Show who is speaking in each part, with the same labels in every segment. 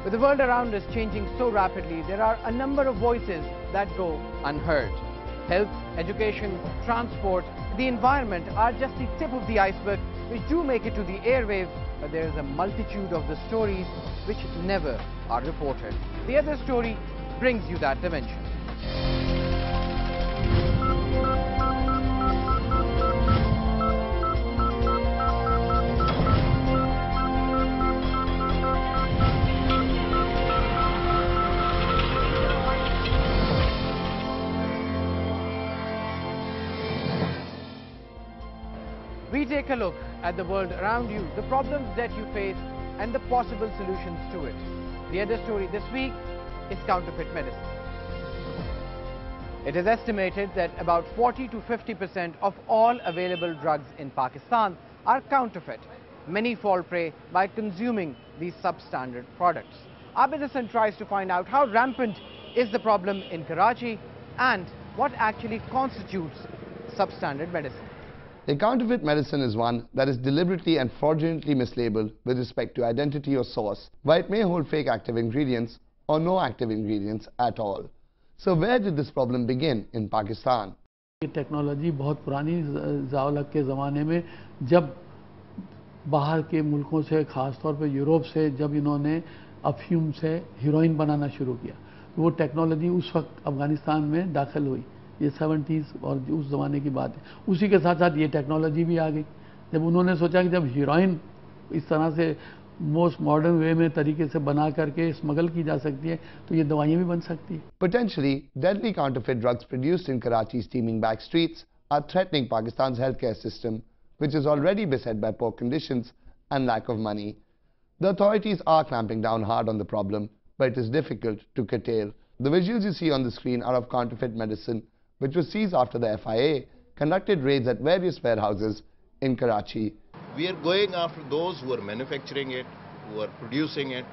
Speaker 1: With the world around us changing so rapidly, there are a number of voices that go unheard. Health, education, transport, the environment are just the tip of the iceberg which do make it to the airwaves, but there is a multitude of the stories which never are reported. The other story brings you that dimension. We take a look at the world around you, the problems that you face and the possible solutions to it. The other story this week is counterfeit medicine. It is estimated that about 40 to 50% of all available drugs in Pakistan are counterfeit. Many fall prey by consuming these substandard products. Abid Hassan tries to find out how rampant is the problem in Karachi and what actually constitutes substandard medicine.
Speaker 2: A counterfeit medicine is one that is deliberately and fraudulently mislabeled with respect to identity or source, while it may hold fake active ingredients or no active ingredients at all. So where did this problem begin in Pakistan?
Speaker 3: ये technology बहुत पुरानी ज़ावलक के ज़माने में जब बाहर के मुल्कों से ख़ास तौर पे यूरोप से जब इन्होंने अफीम से हीरोइन बनाना शुरू किया, वो टेक्नोलॉजी उस वक्त अफ़गानिस्तान में दाखिल हुई। ये 70s और उस ज़माने की बात है। उसी के साथ साथ ये टेक्नोलॉजी भी आ गई। जब उन्होंने सोचा कि जब हीरोइन इस तरह से मोस्ट मॉडर्न वे में तरीके से बना करके स्मगल की जा सकती है, तो ये दवाइयाँ भी बन सकती है।
Speaker 2: Potentially deadly counterfeit drugs produced in Karachi's teeming back streets are threatening Pakistan's healthcare system, which is already beset by poor conditions and lack of money. The authorities are clamping down hard on the problem, but it is difficult to curtail. The visuals you see on the screen are of counterfeit medicine, which was seized after the FIA conducted raids at various warehouses in Karachi.
Speaker 4: We are going after those who are manufacturing it, who are producing it,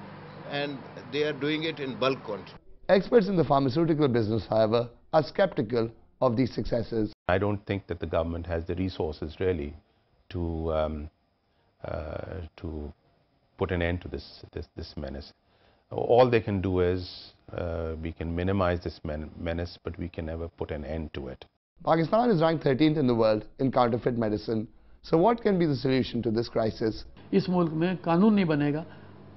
Speaker 4: and they are doing it in bulk quantity.
Speaker 2: Experts in the pharmaceutical business, however, are skeptical of these successes.
Speaker 5: I don't think that the government has the resources really to put an end to this menace. All they can do is we can minimize this menace, but we can never put an end to it.
Speaker 2: Pakistan is ranked 13th in the world in counterfeit medicine. So what can be the solution to this crisis?
Speaker 3: इस मुल्क में कानून नहीं बनेगा,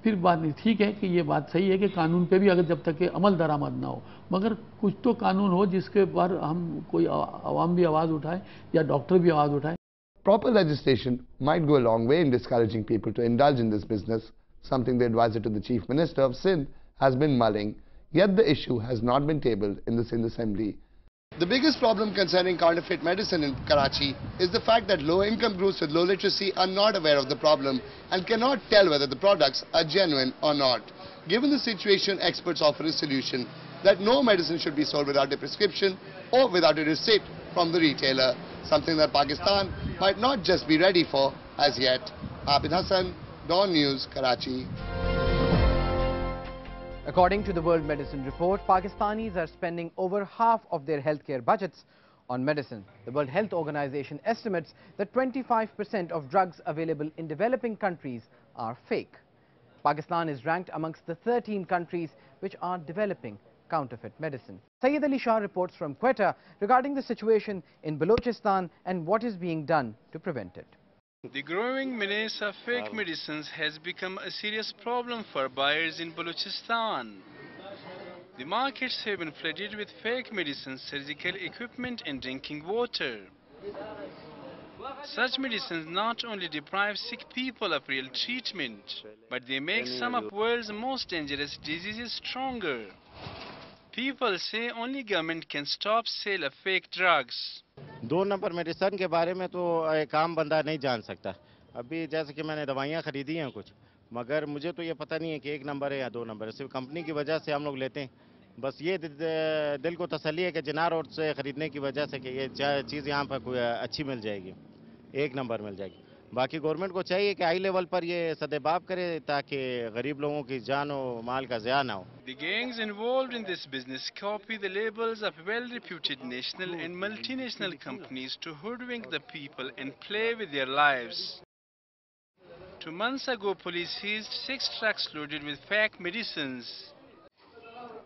Speaker 3: फिर बात नहीं। ठीक है कि ये बात सही है कि कानून पे भी अगर जब तक कि अमल दरामद ना हो, मगर कुछ तो कानून हो जिसके पर हम कोई आवाम भी आवाज़ उठाए या डॉक्टर भी आवाज़ उठाए।
Speaker 2: Proper legislation might go a long way in discouraging people to indulge in this business, something the advisor to the Chief Minister of Sindh has been mulling, yet the issue has not been tabled in the Sindh Assembly. The biggest problem concerning counterfeit medicine in Karachi is the fact that low-income groups with low literacy are not aware of the problem and cannot tell whether the products are genuine or not. Given the situation, experts offer a solution that no medicine should be sold without a prescription or without a receipt from the retailer, something that Pakistan might not just be ready for as yet. Abid Hassan, Dawn News, Karachi.
Speaker 1: According to the World Medicine Report, Pakistanis are spending over half of their healthcare budgets on medicine. The World Health Organization estimates that 25% of drugs available in developing countries are fake. Pakistan is ranked amongst the 13 countries which are developing counterfeit medicine. Sayyid Ali Shah reports from Quetta regarding the situation in Balochistan and what is being done to prevent it.
Speaker 6: The growing menace of fake medicines has become a serious problem for buyers in Balochistan. The markets have been flooded with fake medicines, surgical equipment and drinking water. Such medicines not only deprive sick people of real treatment, but they make some of the world's most dangerous diseases stronger. People say only government can stop sale of fake drugs.
Speaker 7: 2 number medicine के बारे में तो एक आम बंदा नहीं जान सकता। अभी जैसे कि मैंने दवाइयाँ खरीदी हैं कुछ, मगर मुझे तो ये पता नहीं है कि 1 नंबर है या 2 नंबर है। सिर्फ कंपनी की वजह से हम लोग लेते हैं। बस ये दिल को तसल्ली है कि जिना रोड से खरीदने की वजह से कि ये चीज़ यहाँ पर कोई अच्छी मिल जाएगी, 1 नंबर मिल जाएगी। बाकी गवर्नमेंट को चाहिए कि हाई लेवल पर ये सदेबाब करे ताकि गरीब लोगों की जान और माल का ज़िया ना हो।
Speaker 6: The gangs involved in this business copy the labels of well-reputed national and multinational companies to hoodwink the people and play with their lives. 2 months ago, police seized 6 trucks loaded with fake medicines.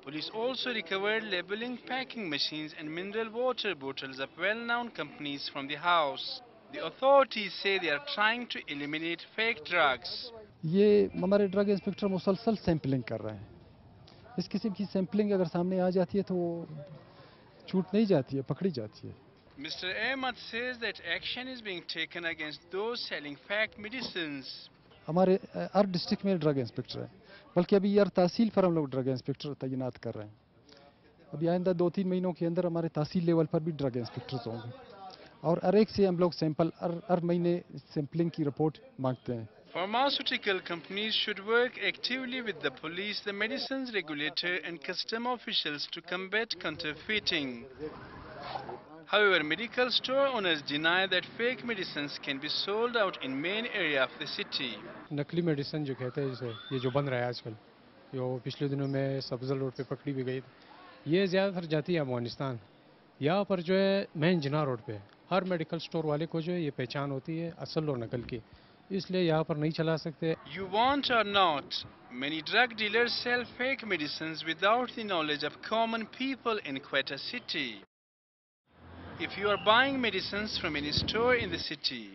Speaker 6: Police also recovered labeling packing machines and mineral water bottles of well-known companies from the house. The authorities say they are trying to eliminate fake drugs.
Speaker 8: ये हमारे drug inspector मुसलसल sampling कर रहे हैं। इस किस्म की sampling अगर सामने आ जाती है तो छूट नहीं जाती है, पकड़ी जाती है।
Speaker 6: Mr. Ahmad says that action is being taken against those selling fake medicines.
Speaker 8: हमारे हर डिस्ट्रिक्ट में ड्रग इंस्पेक्टर है, बल्कि अभी हर तहसील पर हम लोग ड्रग इंस्पेक्टर तैनात कर रहे हैं। अभी आइंदा 2-3 महीनों के अंदर हमारे तहसील लेवल पर भी ड्रग इंस्पेक्टर्स होंगे और हर एक से हम लोग सैंपल हर महीने सैंपलिंग की रिपोर्ट मांगते हैं।
Speaker 6: Pharmaceutical companies should work actively with the police, the medicines regulator and custom officials to combat counterfeiting. However, medical store owners deny that fake medicines can be sold out in main area of the city.
Speaker 9: नकली medicine जो कहते हैं जिसे, ये जो बन रहा है आजकल, जो पिछले दिनों में सब्ज़ल रोड पे पकड़ी भी गई, ये ज़्यादातर जाती है अफगानिस्तान। यहाँ पर जो है मेन जिना रोड पे हर मेडिकल स्टोर वाले को जो है ये पहचान होती है असल और नकल की, इसलिए यहाँ पर नहीं चला सकते।
Speaker 6: You want or not, many drug dealers sell fake medicines without the knowledge of common people in Quetta city. If you are buying medicines from any store in the city,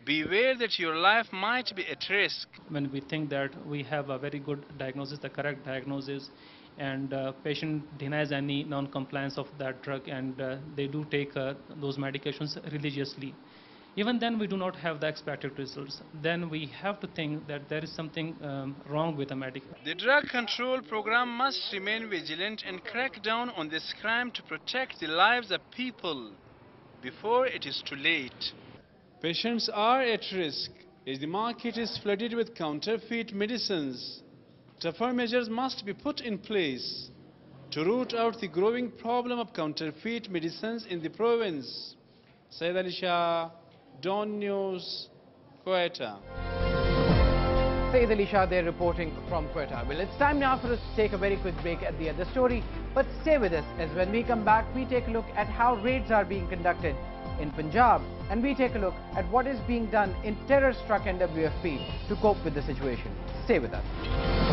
Speaker 6: beware that your life might be at risk.
Speaker 10: When we think that we have a very good diagnosis, the correct diagnosis, and patient denies any non-compliance of that drug, and they do take those medications religiously, even then we do not have the expected results. Then we have to think that there is something wrong with the medication.
Speaker 6: The drug control program must remain vigilant and crack down on this crime to protect the lives of people before it is too late. Patients are at risk as the market is flooded with counterfeit medicines. Tougher measures must be put in place to root out the growing problem of counterfeit medicines in the province. Saeed Ali Shah, Dawn News, Quetta.
Speaker 1: Saeed Ali Shah there reporting from Quetta. Well, it's time now for us to take a very quick break at the end of the story. But stay with us, as when we come back, we take a look at how raids are being conducted in Punjab, and we take a look at what is being done in terror-struck NWFP to cope with the situation. Stay with us.